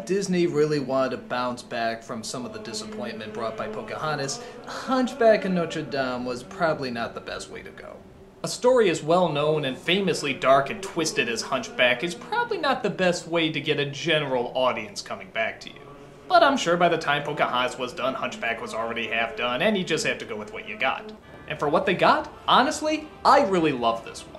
Disney really wanted to bounce back from some of the disappointment brought by Pocahontas, Hunchback of Notre Dame was probably not the best way to go. A story as well known and famously dark and twisted as Hunchback is probably not the best way to get a general audience coming back to you. But I'm sure by the time Pocahontas was done, Hunchback was already half done, and you just have to go with what you got. And for what they got, honestly, I really love this one.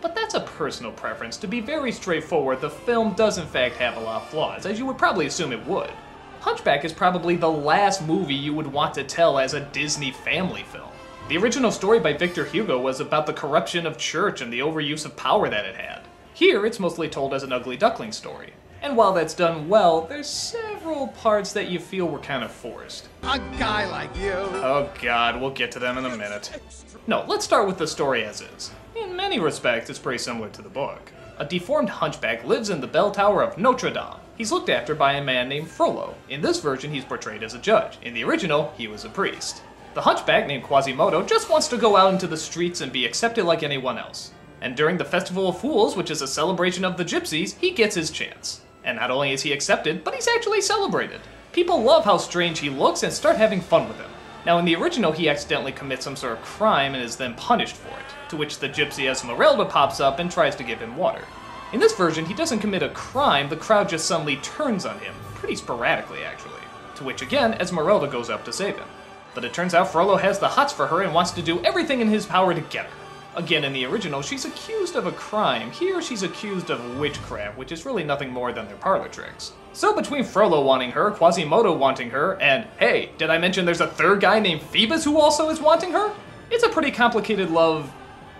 But that's a personal preference. To be very straightforward, the film does in fact have a lot of flaws, as you would probably assume it would. Hunchback is probably the last movie you would want to tell as a Disney family film. The original story by Victor Hugo was about the corruption of church and the overuse of power that it had. Here, it's mostly told as an ugly duckling story. And while that's done well, there's several parts that you feel were kind of forced. A guy like you! Oh god, we'll get to them in a minute. No, let's start with the story as is. In many respects, it's pretty similar to the book. A deformed hunchback lives in the bell tower of Notre Dame. He's looked after by a man named Frollo. In this version, he's portrayed as a judge. In the original, he was a priest. The hunchback, named Quasimodo, just wants to go out into the streets and be accepted like anyone else. And during the Festival of Fools, which is a celebration of the gypsies, he gets his chance. And not only is he accepted, but he's actually celebrated. People love how strange he looks and start having fun with him. Now in the original, he accidentally commits some sort of crime and is then punished for it, to which the gypsy Esmeralda pops up and tries to give him water. In this version, he doesn't commit a crime, the crowd just suddenly turns on him, pretty sporadically actually, to which again, Esmeralda goes up to save him. But it turns out Frollo has the hots for her and wants to do everything in his power to get her. Again, in the original, she's accused of a crime. Here, she's accused of witchcraft, which is really nothing more than their parlor tricks. So between Frollo wanting her, Quasimodo wanting her, and hey, did I mention there's a third guy named Phoebus who also is wanting her? It's a pretty complicated love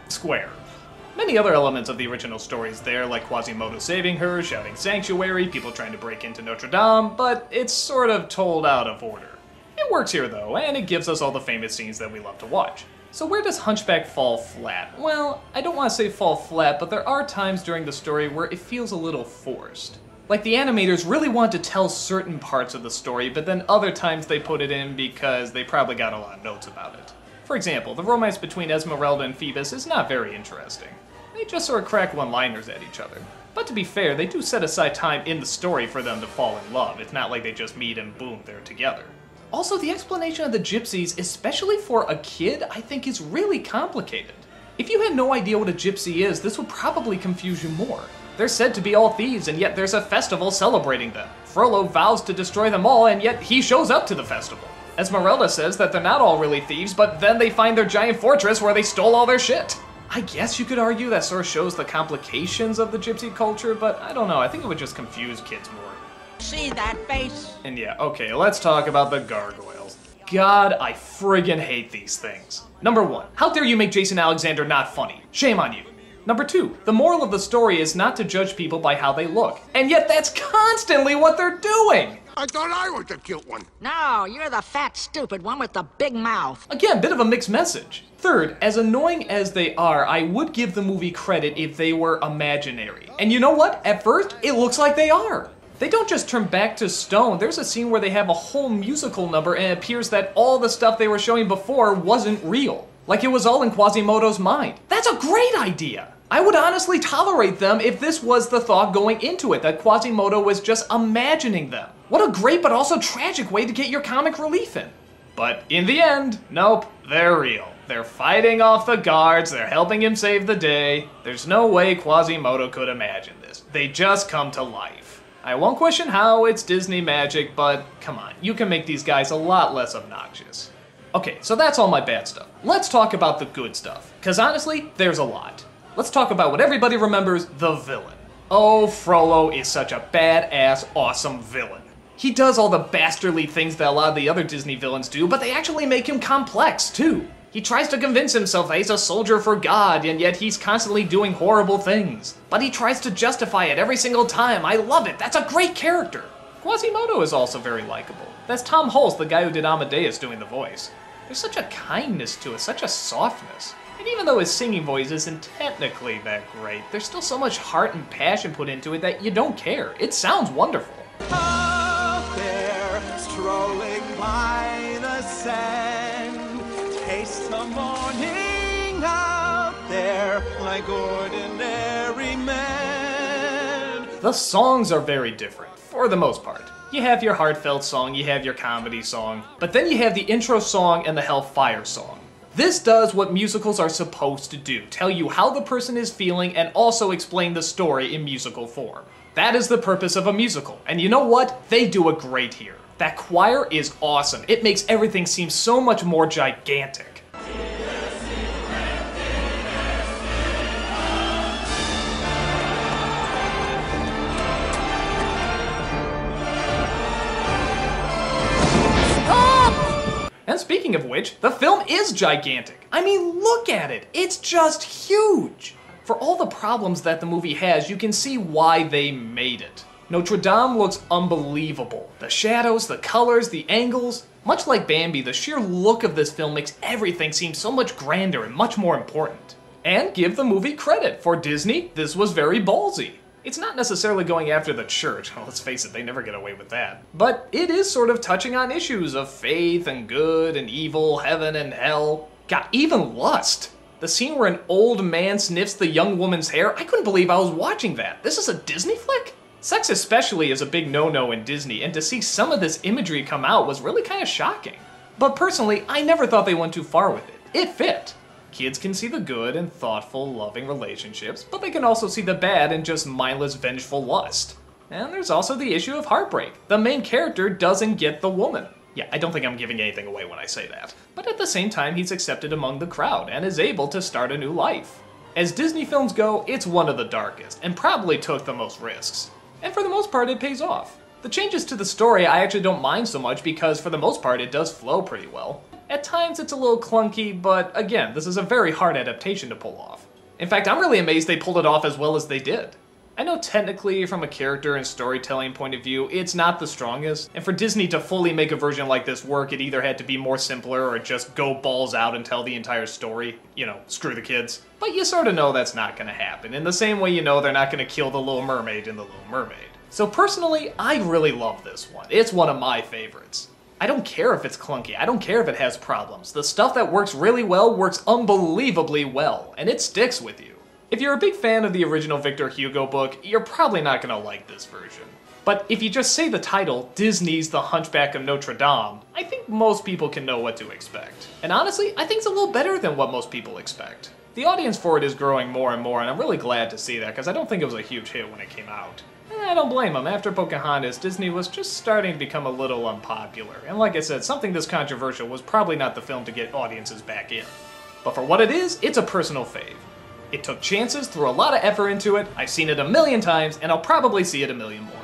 square. Many other elements of the original stories there, like Quasimodo saving her, shouting sanctuary, people trying to break into Notre Dame, but it's sort of told out of order. It works here though, and it gives us all the famous scenes that we love to watch. So where does Hunchback fall flat? Well, I don't want to say fall flat, but there are times during the story where it feels a little forced. Like the animators really want to tell certain parts of the story, but then other times they put it in because they probably got a lot of notes about it. For example, the romance between Esmeralda and Phoebus is not very interesting. They just sort of crack one-liners at each other. But to be fair, they do set aside time in the story for them to fall in love. It's not like they just meet and boom, they're together. Also, the explanation of the gypsies, especially for a kid, I think is really complicated. If you had no idea what a gypsy is, this would probably confuse you more. They're said to be all thieves, and yet there's a festival celebrating them. Frollo vows to destroy them all, and yet he shows up to the festival. Esmeralda says that they're not all really thieves, but then they find their giant fortress where they stole all their shit. I guess you could argue that sort of shows the complications of the gypsy culture, but I don't know, I think it would just confuse kids more. See that face? And yeah, okay, let's talk about the gargoyles. God, I friggin' hate these things. Number 1, how dare you make Jason Alexander not funny? Shame on you. Number 2, the moral of the story is not to judge people by how they look. And yet that's constantly what they're doing! I thought I was the cute one. No, you're the fat, stupid one with the big mouth. Again, bit of a mixed message. Third, as annoying as they are, I would give the movie credit if they were imaginary. And you know what? At first, it looks like they are. They don't just turn back to stone. There's a scene where they have a whole musical number and it appears that all the stuff they were showing before wasn't real. Like it was all in Quasimodo's mind. That's a great idea! I would honestly tolerate them if this was the thought going into it, that Quasimodo was just imagining them. What a great but also tragic way to get your comic relief in. But in the end, nope, they're real. They're fighting off the guards, they're helping him save the day. There's no way Quasimodo could imagine this. They just come to life. I won't question how, it's Disney magic, but come on, you can make these guys a lot less obnoxious. Okay, so that's all my bad stuff. Let's talk about the good stuff, because honestly, there's a lot. Let's talk about what everybody remembers, the villain. Oh, Frollo is such a badass, awesome villain. He does all the bastardly things that a lot of the other Disney villains do, but they actually make him complex, too. He tries to convince himself that he's a soldier for God, and yet he's constantly doing horrible things. But he tries to justify it every single time. I love it. That's a great character. Quasimodo is also very likable. That's Tom Hulce, the guy who did Amadeus, doing the voice. There's such a kindness to it, such a softness. And even though his singing voice isn't technically that great, there's still so much heart and passion put into it that you don't care. It sounds wonderful. Up there, strolling by the sand, taste the morning out there like ordinary men. The songs are very different. for the most part. You have your heartfelt song, you have your comedy song, but then you have the intro song and the Hellfire song. This does what musicals are supposed to do, tell you how the person is feeling and also explain the story in musical form. That is the purpose of a musical, and you know what? They do it great here. That choir is awesome. It makes everything seem so much more gigantic. And speaking of which, the film is gigantic. I mean, look at it. It's just huge. For all the problems that the movie has, you can see why they made it. Notre Dame looks unbelievable. The shadows, the colors, the angles. Much like Bambi, the sheer look of this film makes everything seem so much grander and much more important. And give the movie credit. For Disney, this was very ballsy. It's not necessarily going after the church, well, let's face it, they never get away with that. But it is sort of touching on issues of faith and good and evil, heaven and hell. God, even lust. The scene where an old man sniffs the young woman's hair, I couldn't believe I was watching that. This is a Disney flick? Sex especially is a big no-no in Disney, and to see some of this imagery come out was really kind of shocking. But personally, I never thought they went too far with it. It fit. Kids can see the good in thoughtful, loving relationships, but they can also see the bad in just mindless, vengeful lust. And there's also the issue of heartbreak. The main character doesn't get the woman. Yeah, I don't think I'm giving anything away when I say that. But at the same time, he's accepted among the crowd and is able to start a new life. As Disney films go, it's one of the darkest, and probably took the most risks. And for the most part, it pays off. The changes to the story I actually don't mind so much because for the most part, it does flow pretty well. At times it's a little clunky, but again, this is a very hard adaptation to pull off. In fact, I'm really amazed they pulled it off as well as they did. I know technically, from a character and storytelling point of view, it's not the strongest, and for Disney to fully make a version like this work, it either had to be more simpler or just go balls out and tell the entire story. You know, screw the kids. But you sort of know that's not gonna happen, in the same way you know they're not gonna kill the Little Mermaid in The Little Mermaid. So personally, I really love this one. It's one of my favorites. I don't care if it's clunky, I don't care if it has problems. The stuff that works really well works unbelievably well, and it sticks with you. If you're a big fan of the original Victor Hugo book, you're probably not gonna like this version. But if you just say the title, Disney's The Hunchback of Notre Dame, I think most people can know what to expect. And honestly, I think it's a little better than what most people expect. The audience for it is growing more and more, and I'm really glad to see that, because I don't think it was a huge hit when it came out. I don't blame them. After Pocahontas, Disney was just starting to become a little unpopular. And like I said, something this controversial was probably not the film to get audiences back in. But for what it is, it's a personal fave. It took chances, threw a lot of effort into it, I've seen it a million times, and I'll probably see it a million more.